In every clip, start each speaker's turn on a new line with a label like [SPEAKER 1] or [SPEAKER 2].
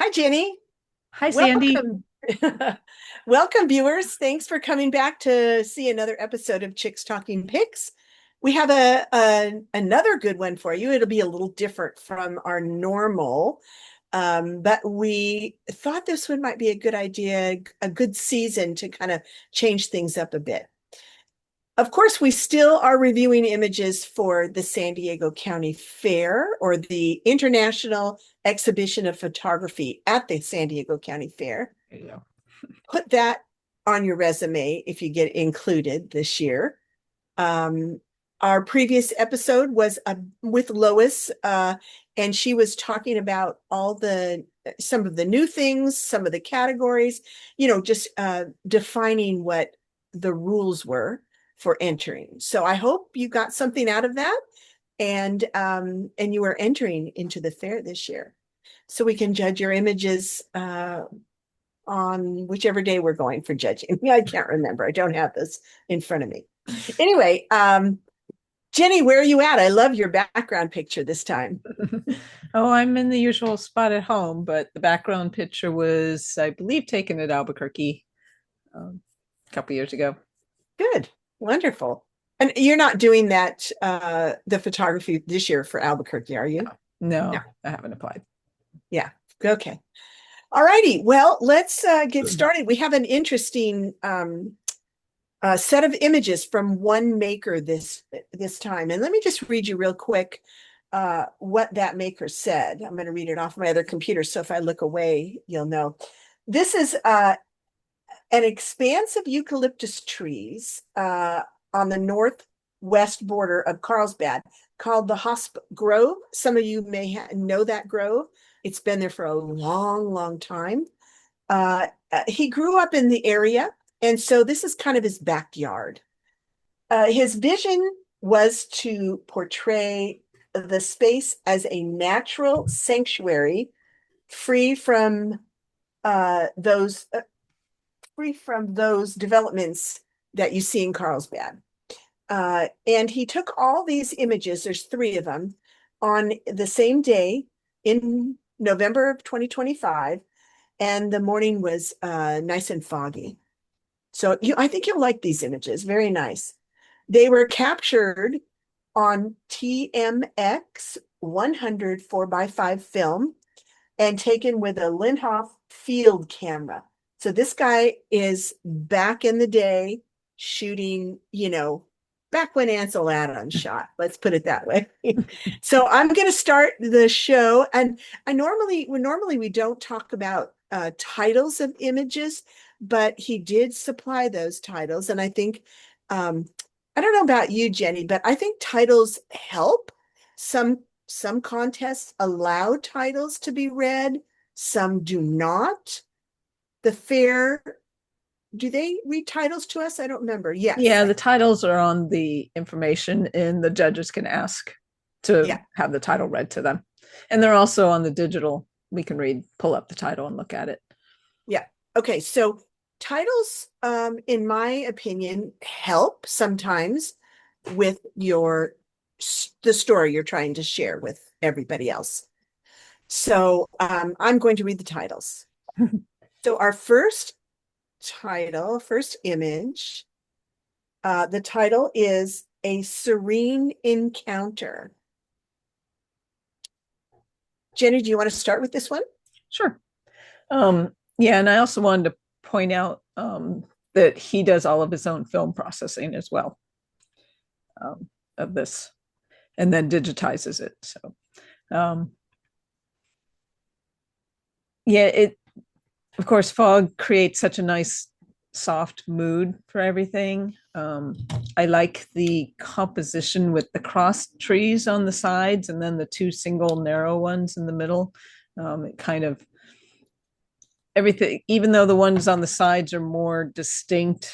[SPEAKER 1] Hi, Jenny.
[SPEAKER 2] Hi, Sandy.
[SPEAKER 1] Welcome. Welcome, viewers. Thanks for coming back to see another episode of Chicks Talking Pics. We have another good one for you. It'll be a little different from our normal, but we thought this one might be a good idea, a good season to kind of change things up a bit. Of course, we still are reviewing images for the San Diego County Fair or the International Exhibition of Photography at the San Diego County Fair.
[SPEAKER 2] There you go.
[SPEAKER 1] Put that on your resume if you get included this year. Um, our previous episode was with Lois, and she was talking about some of the new things, some of the categories, just defining what the rules were for entering. So I hope you got something out of that, and you are entering into the fair this year, so we can judge your images on whichever day we're going for judging. I can't remember. I don't have this in front of me. Anyway, Jenny, where are you at? I love your background picture this time.
[SPEAKER 2] Oh, I'm in the usual spot at home, but the background picture was, I believe, taken at Albuquerque a couple years ago.
[SPEAKER 1] Good. Wonderful. And you're not doing that, the photography this year for Albuquerque, are you? No.
[SPEAKER 2] No, I haven't applied.
[SPEAKER 1] Yeah. Okay. All righty. Well, let's get started. We have an interesting set of images from one maker this time. And let me just read you real quick what that maker said. I'm going to read it off my other computer, so if I look away, you'll know. This is an expanse of eucalyptus trees on the northwest border of Carlsbad called the Grove. Some of you may know that grove. It's been there for a long, long time. He grew up in the area, and so this is kind of his backyard. His vision was to portray the space as a natural sanctuary, free from those developments that you see in Carlsbad. And he took all these images, there's three of them, on the same day in November of 2025, and the morning was nice and foggy. So I think you'll like these images. Very nice. They were captured on TMX 100 4x5 film and taken with a Linhof field camera. So this guy is back in the day shooting, back when Ansel Adams shot. Let's put it that way. So I'm going to start the show, and normally we don't talk about titles of images, but he did supply those titles, and I think I don't know about you, Jenny, but I think titles help. Some contests allow titles to be read, some do not. The fair, do they read titles to us? I don't remember. Yes.
[SPEAKER 2] Yeah, the titles are on the information, and the judges can ask to
[SPEAKER 1] Yeah.
[SPEAKER 2] have the title read to them. And they're also on the digital. We can pull up the title and look at it.
[SPEAKER 1] Yeah. Okay. So titles, in my opinion, help sometimes with the story you're trying to share with everybody else. So I'm going to read the titles. So our first image, the title is A Serene Encounter. Jenny, do you want to start with this one?
[SPEAKER 2] Sure. Yeah, and I also wanted to point out that he does all of his own film processing as well of this, and then digitizes it. So, yeah, it of course fog creates such a nice soft mood for everything. I like the composition with the cross trees on the sides and then the two single narrow ones in the middle. It kind of everything, even though the ones on the sides are more distinct,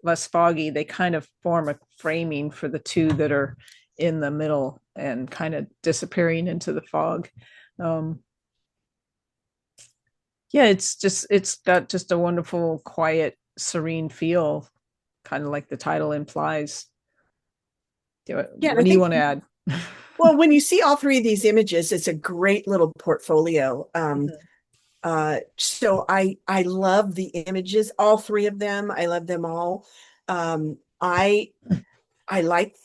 [SPEAKER 2] less foggy, they kind of form a framing for the two that are in the middle and kind of disappearing into the fog. Um, yeah, it's got just a wonderful, quiet, serene feel, kind of like the title implies.
[SPEAKER 1] Yeah,
[SPEAKER 2] What
[SPEAKER 1] I
[SPEAKER 2] do you
[SPEAKER 1] think,
[SPEAKER 2] want to add?
[SPEAKER 1] well, when you see all three of these images, it's a great little portfolio. So I love the images, all three of them. I love them all. I like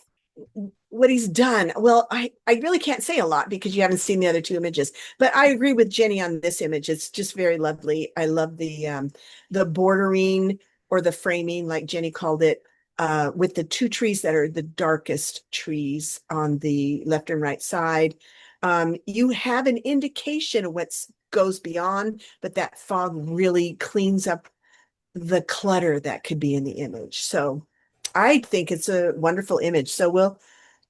[SPEAKER 1] what he's done. Well, I really can't say a lot because you haven't seen the other two images, but I agree with Jenny on this image. It's just very lovely. I love the bordering or the framing, like Jenny called it, with the two trees that are the darkest trees on the left and right side. You have an indication of what goes beyond, but that fog really cleans up the clutter that could be in the image. So I think it's a wonderful image. So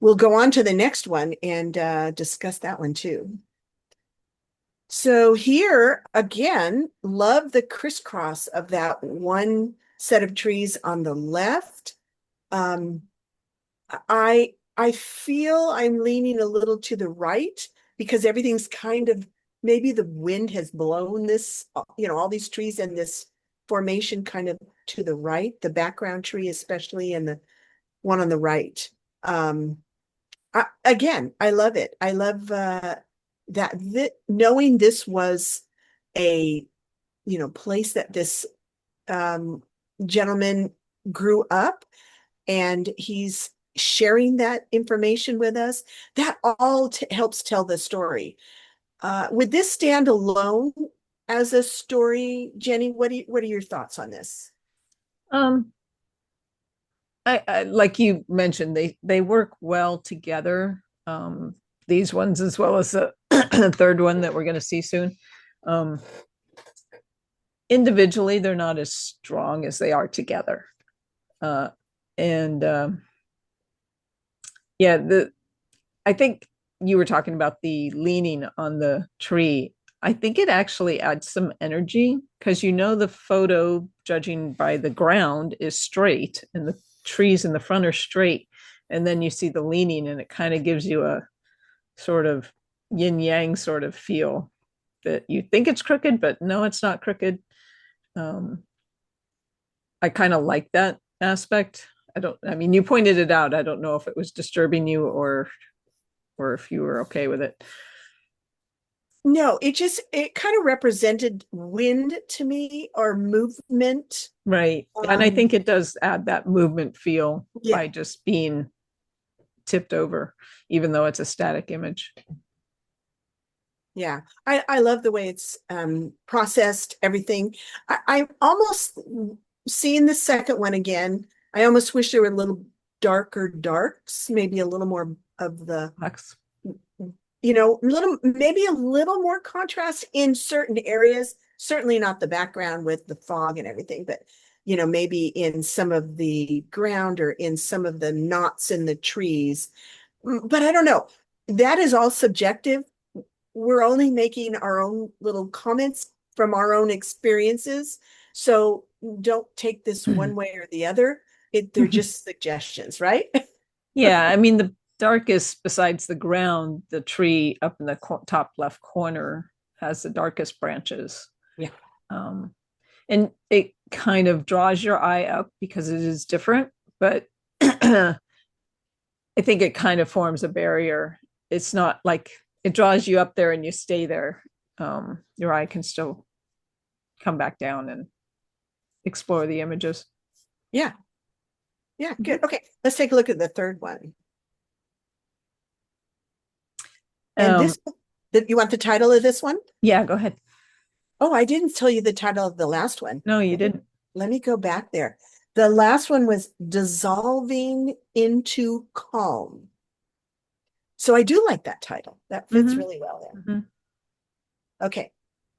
[SPEAKER 1] we'll go on to the next one and discuss that one too. So here again, love the crisscross of that one set of trees on the left. Um, I feel I'm leaning a little to the right because everything's kind of maybe the wind has blown this, all these trees and this formation kind of to the right, the background tree especially, and the one on the right. Um, again, I love it. I love knowing this was a place that this um, gentleman grew up and he's sharing that information with us. That all helps tell the story. Would this stand alone as a story, Jenny? What are your thoughts on this?
[SPEAKER 2] Um, I like you mentioned, they work well together. These ones as well as the third one that we're going to see soon. Um, Individually, they're not as strong as they are together. Uh, and yeah, the I think you were talking about the leaning on the tree. I think it actually adds some energy because the photo, judging by the ground, is straight and the trees in the front are straight. And then you see the leaning, and it kind of gives you a sort of yin yang sort of feel that you think it's crooked, but no, it's not crooked. Um, I kind of like that aspect. I mean, you pointed it out. I don't know if it was disturbing you or if you were okay with it.
[SPEAKER 1] No, it kind of represented wind to me or movement.
[SPEAKER 2] Right. And I
[SPEAKER 1] Um,
[SPEAKER 2] think it does add that movement feel
[SPEAKER 1] yeah,
[SPEAKER 2] by just being tipped over, even though it's a static image.
[SPEAKER 1] yeah. I love the way it's processed everything. I'm almost seeing the second one again. I almost wish there were a little darker darks, maybe a little more of the
[SPEAKER 2] Lex.
[SPEAKER 1] little maybe a little more contrast in certain areas, certainly not the background with the fog and everything, but maybe in some of the ground or in some of the knots in the trees. But I don't know, that is all subjective. We're only making our own little comments from our own experiences, so don't take this one way or the other. They're just suggestions, right?
[SPEAKER 2] Yeah, I mean, the darkest besides the ground, the tree up in the top left corner has the darkest branches.
[SPEAKER 1] Yeah.
[SPEAKER 2] Um, and it kind of draws your eye up because it is different, but I think it kind of forms a barrier. It's not like it draws you up there and you stay there. Your eye can still come back down and explore the images.
[SPEAKER 1] Yeah. Yeah,
[SPEAKER 2] Mhm.
[SPEAKER 1] good. Okay, let's take a look at the third one. And
[SPEAKER 2] Um,
[SPEAKER 1] this, you want the title of this one?
[SPEAKER 2] yeah, go ahead.
[SPEAKER 1] Oh, I didn't tell you the title of the last one.
[SPEAKER 2] No, you
[SPEAKER 1] Let me
[SPEAKER 2] didn't.
[SPEAKER 1] let me go back there. The last one was Dissolving into Calm. So I do like that title. That fits
[SPEAKER 2] Mm-hmm.
[SPEAKER 1] really well there.
[SPEAKER 2] Mm-hmm.
[SPEAKER 1] Okay.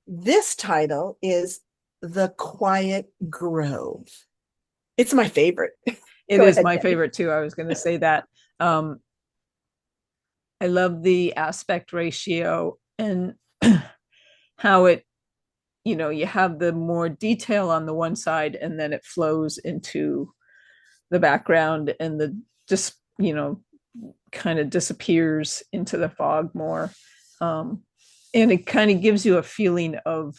[SPEAKER 1] This title is The Quiet Grove. It's my favorite.
[SPEAKER 2] It
[SPEAKER 1] Go
[SPEAKER 2] is
[SPEAKER 1] ahead,
[SPEAKER 2] my
[SPEAKER 1] Jenny.
[SPEAKER 2] favorite too. I was going to say that. Um, I love the aspect ratio and how you have the more detail on the one side and then it flows into the background and the just, kind of disappears into the fog more. Um, and it kind of gives you a feeling of,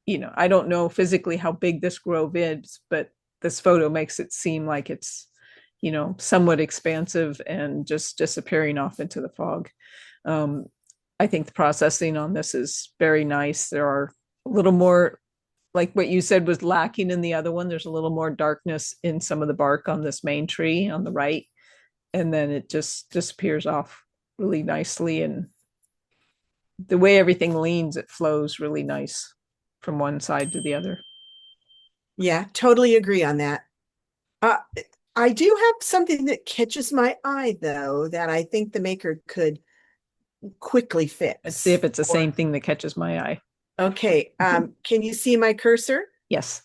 [SPEAKER 2] I don't know physically how big this grove is, but this photo makes it seem like it's, somewhat expansive and just disappearing off into the fog. Um, I think the processing on this is very nice. There are a little more, like what you said was lacking in the other one. There's a little more darkness in some of the bark on this main tree on the right. And then it just disappears off really nicely. And the way everything leans, it flows really nice from one side to the other.
[SPEAKER 1] Yeah, totally agree on that. Uh, I do have something that catches my eye, though, that I think the maker could quickly
[SPEAKER 2] Let's see
[SPEAKER 1] fix.
[SPEAKER 2] if it's the same thing that catches my eye.
[SPEAKER 1] Okay, can you see my cursor
[SPEAKER 2] Yes.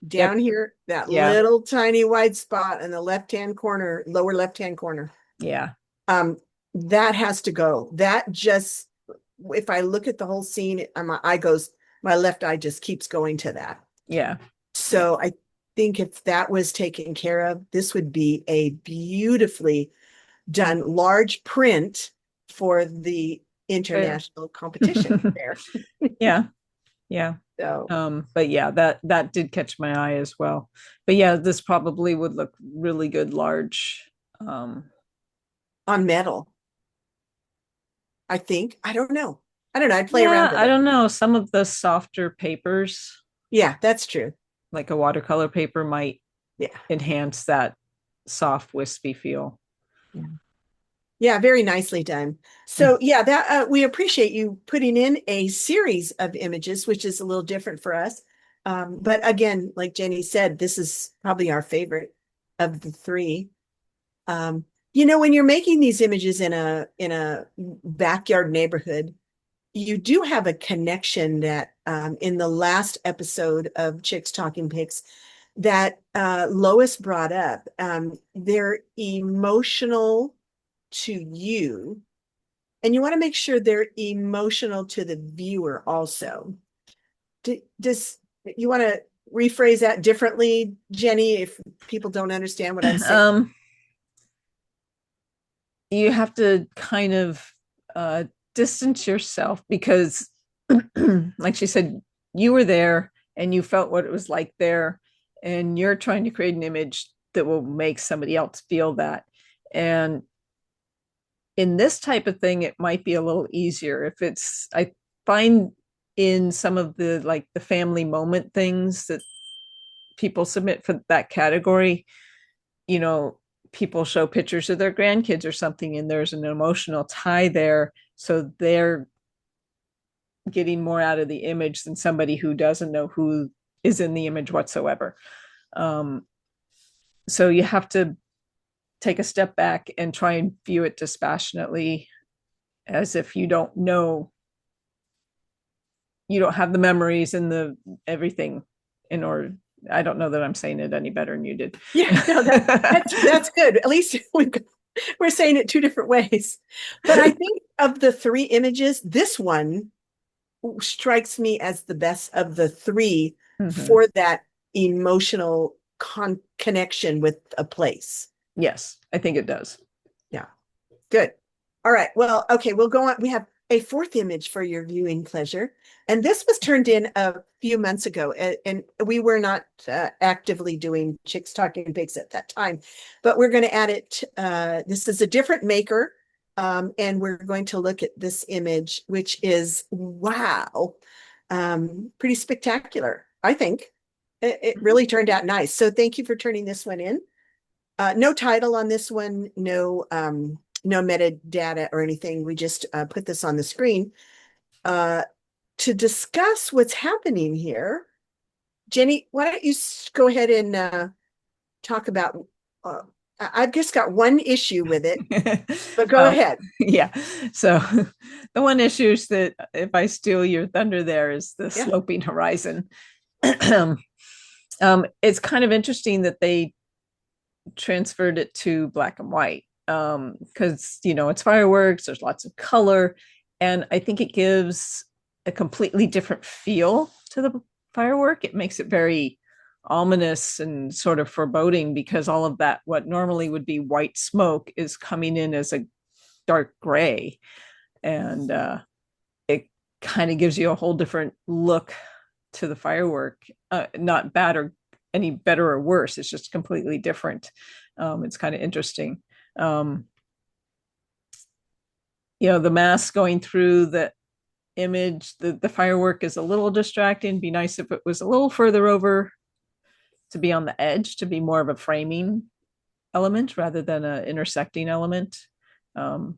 [SPEAKER 1] down
[SPEAKER 2] Yep.
[SPEAKER 1] here? That
[SPEAKER 2] Yeah.
[SPEAKER 1] little tiny white spot in the left-hand corner, lower left-hand corner.
[SPEAKER 2] Yeah.
[SPEAKER 1] Um, that has to go. That just, if I look at the whole scene, my left eye just keeps going to that.
[SPEAKER 2] Yeah. Yeah.
[SPEAKER 1] So I think if that was taken care of, this would be a beautifully done large print for the
[SPEAKER 2] Fair.
[SPEAKER 1] international competition there.
[SPEAKER 2] Yeah. Yeah.
[SPEAKER 1] So
[SPEAKER 2] But yeah, that did catch my eye as well. But yeah, this probably would look really good large. Um,
[SPEAKER 1] on metal, I think. I don't know. I don't know. I'd play
[SPEAKER 2] yeah,
[SPEAKER 1] around with
[SPEAKER 2] I
[SPEAKER 1] it.
[SPEAKER 2] don't know. Some of the softer papers,
[SPEAKER 1] Yeah, that's true.
[SPEAKER 2] like a watercolor paper, might
[SPEAKER 1] Yeah.
[SPEAKER 2] enhance that soft, wispy feel.
[SPEAKER 1] Yeah. Yeah, very nicely done. So yeah, that we appreciate you putting in a series of images, which is a little different for us. But again, like Jenny said, this is probably our favorite of the three. Um, when you're making these images in a backyard neighborhood, you do have a connection that in the last episode of Chicks Talking Pics that Lois brought up. They're emotional to you, and you want to make sure they're emotional to the viewer also. Does you want to rephrase that differently, Jenny, if people don't understand what I'm saying?
[SPEAKER 2] Um, you have to kind of uh, distance yourself because, like she said, you were there and you felt what it was like there, and you're trying to create an image that will make somebody else feel that. And in this type of thing, it might be a little easier if it's, I find in some of the like the family moment things that people submit for that category, you know, people show pictures of their grandkids or something and there's an emotional tie there, so they're getting more out of the image than somebody who doesn't know who is in the image whatsoever. um, so you have to take a step back and try and view it dispassionately, as if you don't know, you don't have the memories and the everything in order. I don't know that I'm saying it any better than you did.
[SPEAKER 1] Yeah, no, that's good. At least we're saying it two different ways. But I think of the three images, this one strikes me as the best of the three
[SPEAKER 2] Mm-hmm.
[SPEAKER 1] for that emotional connection with a place.
[SPEAKER 2] Yes, I think it does.
[SPEAKER 1] Yeah, good. All right. Well, okay, we'll go on. We have a fourth image for your viewing pleasure. And this was turned in a few months ago. And we were not actively doing Chicks Talking Pigs at that time, but we're going to add it. This is a different maker. And we're going to look at this image, which is, wow, pretty spectacular, I think. It really turned out nice. So thank you for turning this one in. No title on this one, no metadata or anything. We just put this on the screen to discuss what's happening here. Jenny, why don't you go ahead and talk about? Uh, I've just got one issue with it, but go
[SPEAKER 2] um,
[SPEAKER 1] ahead.
[SPEAKER 2] yeah. So the one issue is that if I steal your thunder, there is the
[SPEAKER 1] Yeah.
[SPEAKER 2] sloping horizon. It's kind of interesting that they transferred it to black and white, because it's fireworks, there's lots of color, and I think it gives a completely different feel to the firework. It makes it very ominous and sort of foreboding, because all of that, what normally would be white smoke, is coming in as a dark gray, and it kind of gives you a whole different look to the firework. Not bad or any better or worse, it's just completely different. It's kind of interesting. um, the mass going through the image, the firework is a little distracting. It'd be nice if it was a little further over to be on the edge, to be more of a framing element rather than an intersecting element. Um,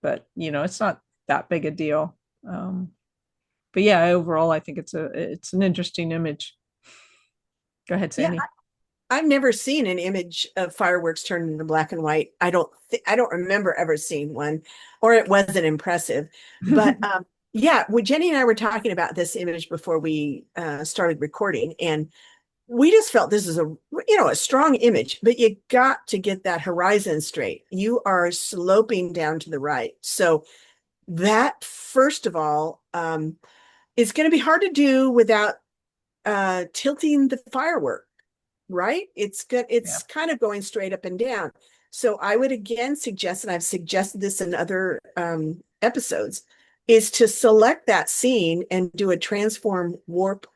[SPEAKER 2] but it's not that big a deal. But yeah, overall, I think it's an interesting image. Go ahead,
[SPEAKER 1] Yeah,
[SPEAKER 2] Sandy.
[SPEAKER 1] I've never seen an image of fireworks turned into black and white. I don't remember ever seeing one, or it wasn't impressive. But yeah, well, Jenny and I were talking about this image before we started recording, and we just felt this is a strong image, but you got to get that horizon straight. You are sloping down to the right, so that first of all is going to be hard to do without tilting the firework, right? It's good.
[SPEAKER 2] Yeah.
[SPEAKER 1] It's kind of going straight up and down. So I would again suggest, and I've suggested this in other episodes, is to select that scene and do a transform warp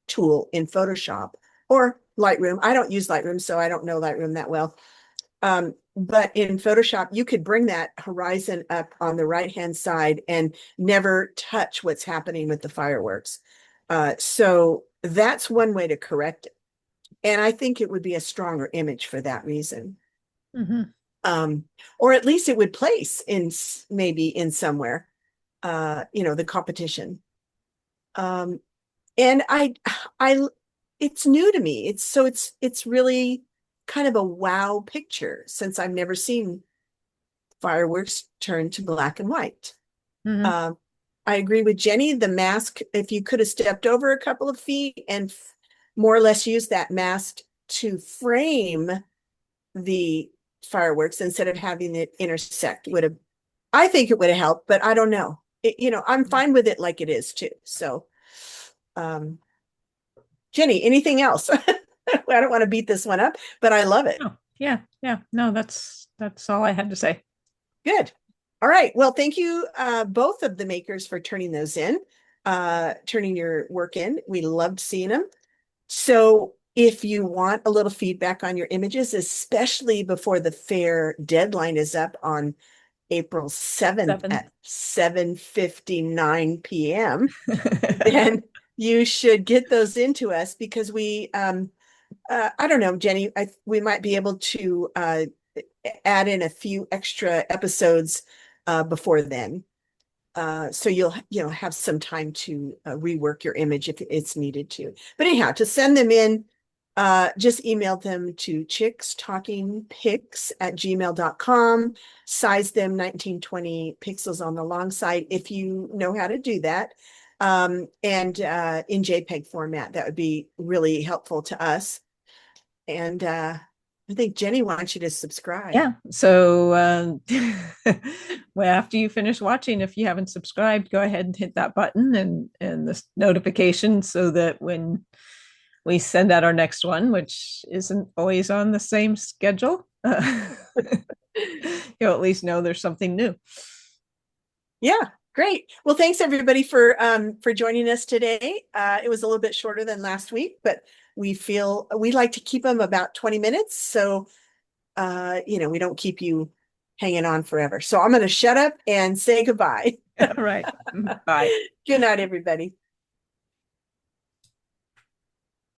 [SPEAKER 1] tool in Photoshop or Lightroom. I don't use Lightroom, so I don't know Lightroom that well. But in Photoshop, you could bring that horizon up on the right-hand side and never touch what's happening with the fireworks. So that's one way to correct it. And I think it would be a stronger image for that reason.
[SPEAKER 2] Mm-hmm.
[SPEAKER 1] Um, or at least it would place in maybe in somewhere, the competition. Um, and I, it's new to me. It's really kind of a wow picture since I've never seen fireworks turn to black and white.
[SPEAKER 2] Mm-hmm.
[SPEAKER 1] Um, I agree with Jenny. The mask, if you could have stepped over a couple of feet and more or less used that mask to frame the fireworks instead of having it intersect, would have, I think it would have helped, but I don't know. I'm fine with it like it is too. So, um, Jenny, anything else? I don't want to beat this one up, but I love it.
[SPEAKER 2] Oh, yeah, yeah. No, that's all I had to say.
[SPEAKER 1] Good. All right. Well, thank you, both of the makers, for turning those in, turning your work in. We loved seeing them. So if you want a little feedback on your images, especially before the fair deadline is up on April 7th
[SPEAKER 2] 7.
[SPEAKER 1] at 7:59 p.m., then you should get those into us because I don't know, Jenny, we might be able to add in a few extra episodes before then. So you'll have some time to rework your image if it's needed to. But anyhow, to send them in, just email them to chickstalkingpics@gmail.com. Size them 1920 pixels on the long side if you know how to do that. And in JPEG format, that would be really helpful to us. And I think Jenny wants you to subscribe.
[SPEAKER 2] Yeah. So well, after you finish watching, if you haven't subscribed, go ahead and hit that button and the notification so that when we send out our next one, which isn't always on the same schedule, you'll at least know there's something new.
[SPEAKER 1] Yeah, great. Well, thanks everybody for joining us today. It was a little bit shorter than last week, but we like to keep them about 20 minutes. So we don't keep you hanging on forever. So I'm going to shut up and say goodbye.
[SPEAKER 2] All right. Bye.
[SPEAKER 1] Good night, everybody.